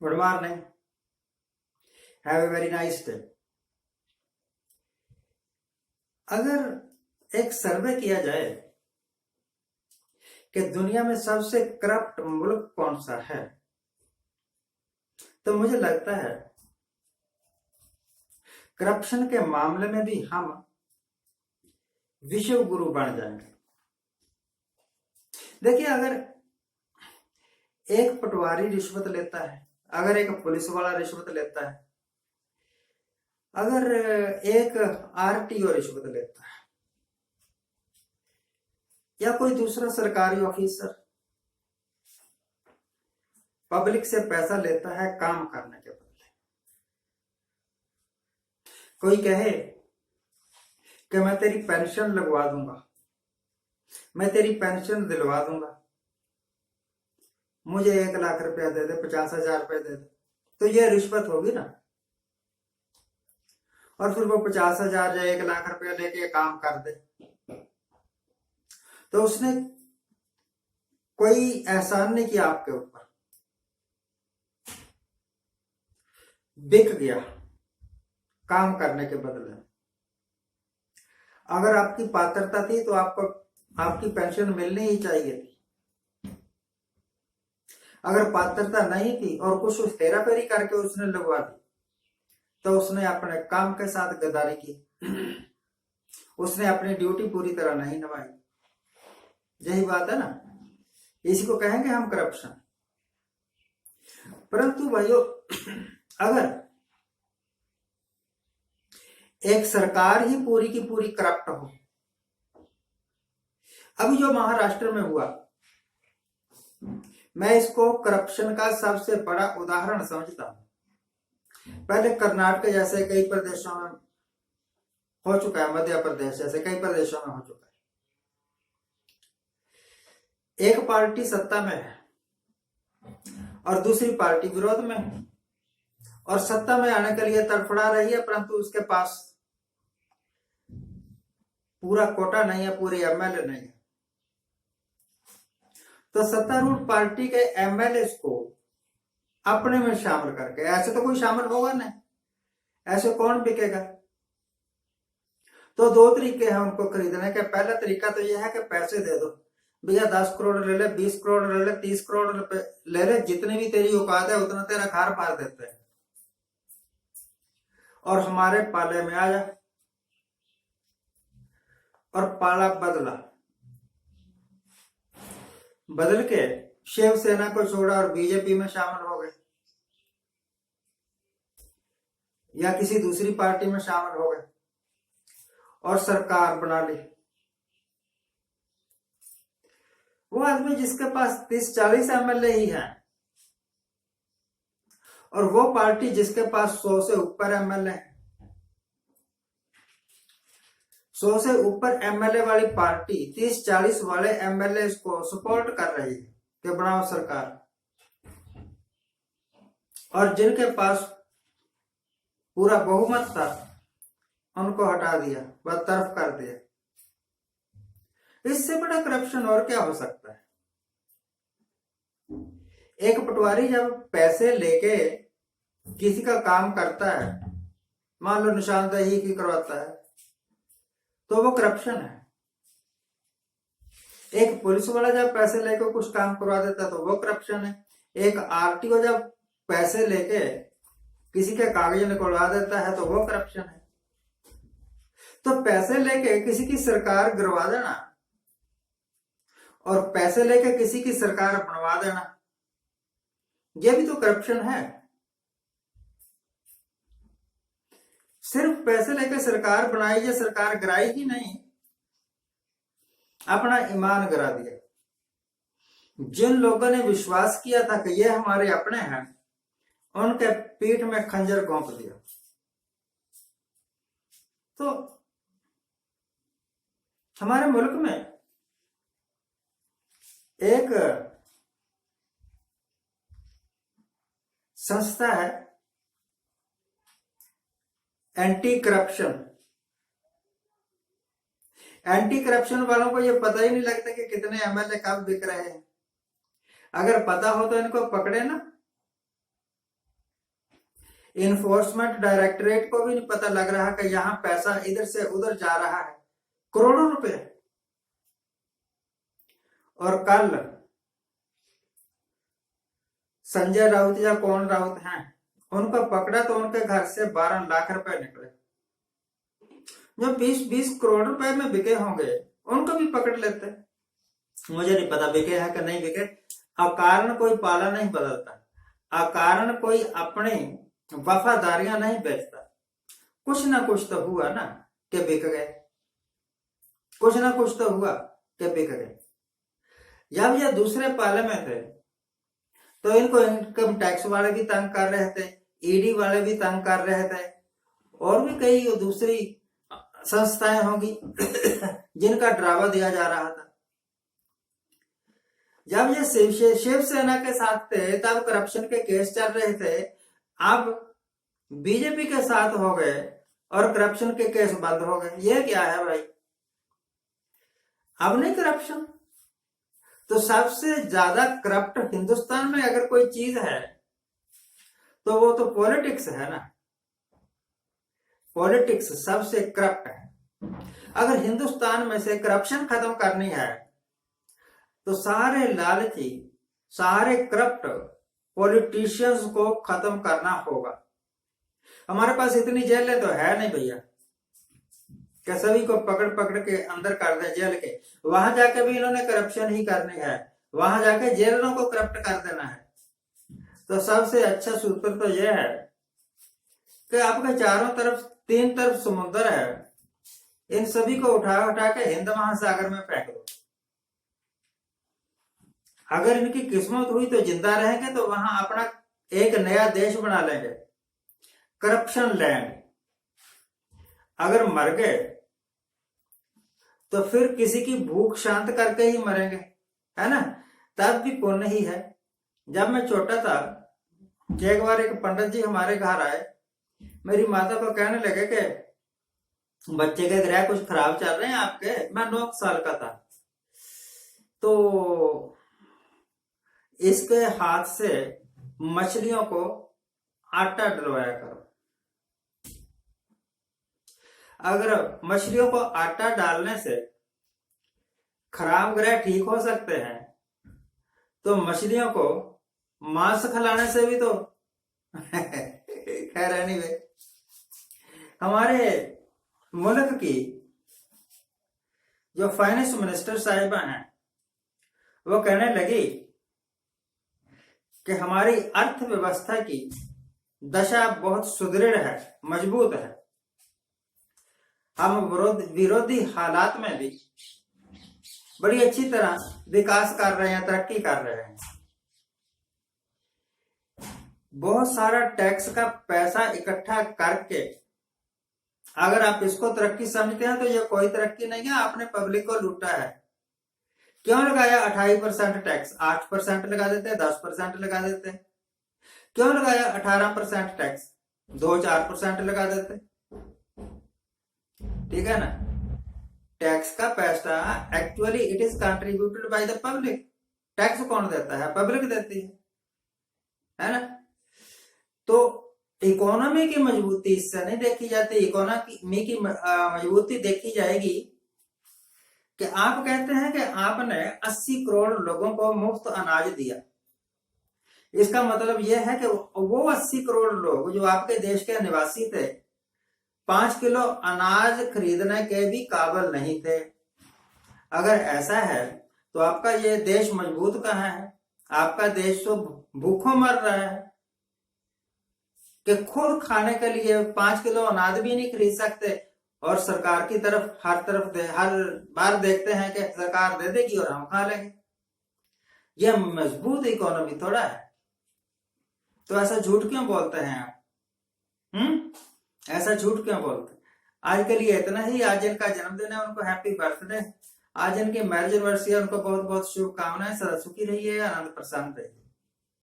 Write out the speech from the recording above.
Good morning, have a very nice day. अगर एक सर्वे किया जाए कि दुनिया में सबसे करप्ट मुल्क कौन सा है, तो मुझे लगता है करप्शन के मामले में भी हम विश्व गुरु बन जाएंगे। देखिए, अगर एक पटवारी रिश्वत लेता है, अगर एक पुलिस वाला रिश्वत लेता है, अगर एक आरटीओ रिश्वत लेता है या कोई दूसरा सरकारी ऑफिसर पब्लिक से पैसा लेता है काम करने के बदले, कोई कहे कि मैं तेरी पेंशन लगवा दूंगा, मैं तेरी पेंशन दिलवा दूंगा, मुझे 1 लाख रुपया दे दे, 50,000 रुपये दे दे, तो ये रिश्वत होगी ना। और फिर वो 50,000 या 1 लाख रुपया लेके काम कर दे, तो उसने कोई एहसान नहीं किया आपके ऊपर, बिक गया काम करने के बदले। अगर आपकी पात्रता थी तो आपको आपकी पेंशन मिलनी ही चाहिए थी। अगर पात्रता नहीं थी और कुछ हेरा फेरी करके उसने लगवा दी, तो उसने अपने काम के साथ गद्दारी की, उसने अपनी ड्यूटी पूरी तरह नहीं निभाई। यही बात है ना, इसी को कहेंगे हम करप्शन। परंतु भाइयों, अगर एक सरकार ही पूरी की पूरी करप्ट हो, अभी जो महाराष्ट्र में हुआ, मैं इसको करप्शन का सबसे बड़ा उदाहरण समझता हूं। पहले कर्नाटक जैसे कई प्रदेशों में हो चुका है, मध्य प्रदेश जैसे कई प्रदेशों में हो चुका है। एक पार्टी सत्ता में है और दूसरी पार्टी विरोध में है, और सत्ता में आने के लिए तड़फड़ा रही है, परंतु उसके पास पूरा कोटा नहीं है, पूरे एमएलए नहीं है। तो सत्तारूढ़ पार्टी के एमएलए को अपने में शामिल करके, ऐसे तो कोई शामिल होगा नहीं, ऐसे कौन बिकेगा। तो दो तरीके हैं उनको खरीदने के। पहला तरीका तो यह है कि पैसे दे दो भैया, 10 करोड़ ले ले, 20 करोड़ ले ले, 30 करोड़ ले ले, जितनी भी तेरी औकात है उतना तेरा घर पार देते हैं और हमारे पाले में आ जा। और पाला बदल के शिवसेना को छोड़ा और बीजेपी में शामिल हो गए या किसी दूसरी पार्टी में शामिल हो गए और सरकार बना ली। वो आदमी जिसके पास 30-40 एमएलए ही हैं, और वो पार्टी जिसके पास 100 से ऊपर एमएलए है, 100 से ऊपर एमएलए वाली पार्टी 30-40 वाले एमएलए को सपोर्ट कर रही है कि बनाओ सरकार, और जिनके पास पूरा बहुमत था उनको हटा दिया, बरतरफ कर दिया। इससे बड़ा करप्शन और क्या हो सकता है। एक पटवारी जब पैसे लेके किसी का काम करता है, मान लो निशानदेही की करवाता है, तो वो करप्शन है। एक पुलिस वाला जब पैसे लेकर कुछ काम करवा देता है तो वो करप्शन है। एक आरटीओ जब पैसे लेके किसी के कागज निकलवा देता है तो वो करप्शन है। तो पैसे लेके किसी की सरकार गिरवा देना और पैसे लेके किसी की सरकार बनवा देना, ये भी तो करप्शन है। सिर्फ पैसे लेकर सरकार बनाई या सरकार गिराई ही नहीं, अपना ईमान गिरा दिया। जिन लोगों ने विश्वास किया था कि ये हमारे अपने हैं, उनके पीठ में खंजर घोंप दिया। तो हमारे मुल्क में एक संस्था है एंटी करप्शन। एंटी करप्शन वालों को ये पता ही नहीं लगता कि कितने एमएलए कब बिक रहे हैं। अगर पता हो तो इनको पकड़े ना, इन्फोर्समेंट डायरेक्टरेट को भी नहीं पता लग रहा कि यहां पैसा इधर से उधर जा रहा है, करोड़ों रुपए। और कल संजय राउत या कौन राउत हैं, उनको पकड़ा तो उनके घर से 12 लाख रुपए निकले, जो 20-20 करोड़ रुपए में बिके होंगे, उनको भी पकड़ लेते। मुझे नहीं पता बिके है कि नहीं बिके। अकारण कोई पाला नहीं बदलता, अकारण कोई अपने वफादारियां नहीं बेचता। कुछ ना कुछ तो हुआ ना कि बिक गए, कुछ ना कुछ तो हुआ कि बिक गए। जब ये दूसरे पाले में थे तो इनको इनकम टैक्स वाले भी तंग कर रहे थे, ईडी वाले भी तंग कर रहे थे, और भी कई दूसरी संस्थाएं होंगी जिनका ड्रावा दिया जा रहा था। जब ये शिवसेना के साथ थे तब करप्शन के केस चल रहे थे, अब बीजेपी के साथ हो गए और करप्शन के केस बंद हो गए। ये क्या है भाई? अब नहीं करप्शन। तो सबसे ज्यादा करप्ट हिंदुस्तान में अगर कोई चीज है तो वो तो पॉलिटिक्स है ना। पॉलिटिक्स सबसे करप्ट है। अगर हिंदुस्तान में से करप्शन खत्म करनी है तो सारे लालची, सारे करप्ट पॉलिटिशियंस को खत्म करना होगा। हमारे पास इतनी जेलें तो है नहीं भैया कि सभी को पकड़ पकड़ के अंदर कर दे जेल के। वहां जाके भी इन्होंने करप्शन ही करनी है, वहां जाके जेलरों को करप्ट कर देना है। तो सबसे अच्छा सूत्र तो यह है कि आपके चारों तरफ 3 तरफ समुद्र है, इन सभी को उठा उठा के हिंद महासागर में फेंक दो। अगर इनकी किस्मत हुई तो जिंदा रहेंगे तो वहां अपना एक नया देश बना लेंगे, करप्शन लैंड। अगर मर गए तो फिर किसी की भूख शांत करके ही मरेंगे, है ना। तब भी पुण्य ही है। जब मैं छोटा था, एक बार एक पंडित जी हमारे घर आए, मेरी माता को कहने लगे कि बच्चे के ग्रह कुछ खराब चल रहे हैं आपके। मैं 9 साल का था, तो इसके हाथ से मछलियों को आटा डलवाया करो। अगर मछलियों को आटा डालने से खराब ग्रह ठीक हो सकते हैं, तो मछलियों को मांस खिलाने से भी तो खैर एनीवे, हमारे मुल्क की जो फाइनेंस मिनिस्टर साहिबा हैं वो कहने लगी कि हमारी अर्थव्यवस्था की दशा बहुत सुदृढ़ है, मजबूत है। हम विरोधी हालात में भी बड़ी अच्छी तरह विकास कर रहे हैं, तरक्की कर रहे हैं। बहुत सारा टैक्स का पैसा इकट्ठा करके अगर आप इसको तरक्की समझते हैं तो ये कोई तरक्की नहीं है, आपने पब्लिक को लूटा है। क्यों लगाया 28% टैक्स? 8% लगा देते, 10% लगा देते। क्यों लगाया 18% टैक्स? 2-4% लगा देते। ठीक है ना। टैक्स का पैसा actually it is contributed by the public. Tax कौन देता है? पब्लिक देती है ना। तो इकोनॉमी की मजबूती इससे नहीं देखी जाती। इकोनॉमी की मजबूती देखी जाएगी कि आप कहते हैं कि आपने 80 करोड़ लोगों को मुफ्त अनाज दिया। इसका मतलब यह है कि वो 80 करोड़ लोग जो आपके देश के निवासी थे 5 किलो अनाज खरीदने के भी काबिल नहीं थे। अगर ऐसा है तो आपका ये देश मजबूत कहाँ है? आपका देश तो भूखों मर रहा है कि खुद खाने के लिए 5 किलो अनाज भी नहीं खरीद सकते, और सरकार की तरफ हर बार देखते हैं कि सरकार दे देगी और हम खा लेंगे। यह मजबूत इकोनॉमी थोड़ा है। तो ऐसा झूठ क्यों बोलते हैं आप? ऐसा झूठ क्यों बोलते? आज के लिए इतना ही। आज इनका जन्मदिन है, उनको हैप्पी बर्थडे। आज इनकी मैरिज एनिवर्सरी है, उनको बहुत बहुत शुभकामनाएं। सदा सुखी रहिए, आनंद प्रसन्न रहिए।